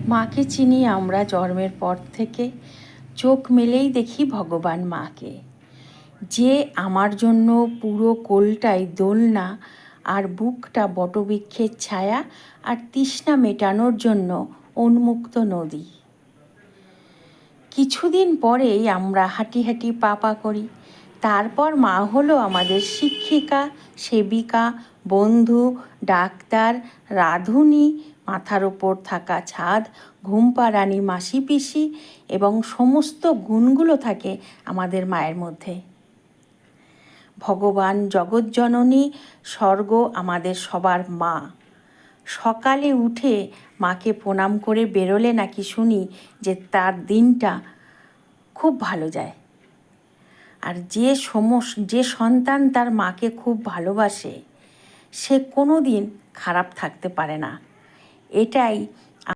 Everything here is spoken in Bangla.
মাকে চিনি আমরা জন্মের পর থেকে, চোখ মেলেই দেখি ভগবান মাকে। যে আমার জন্য পুরো কোলটাই দোলনা আর বুকটা বটবৃক্ষের ছায়া আর তৃষ্ণা মেটানোর জন্য উন্মুক্ত নদী। কিছুদিন পরেই আমরা হাঁটি হাঁটি পা করি। তারপর মা হলো আমাদের শিক্ষিকা, সেবিকা, বন্ধু, ডাক্তার, রাঁধুনি, মাথার ওপর থাকা ছাদ, ঘুমপাড়ানি মাসি পিসি এবং সমস্ত গুণগুলো থাকে আমাদের মায়ের মধ্যে। ভগবান, জগৎজননী, স্বর্গ আমাদের সবার মা। সকালে উঠে মাকে প্রণাম করে বেরোলে নাকি শুনি যে তার দিনটা খুব ভালো যায়। আর যে সন্তান তার মাকে খুব ভালোবাসে সে কোনো দিন খারাপ থাকতে পারে না। এটাই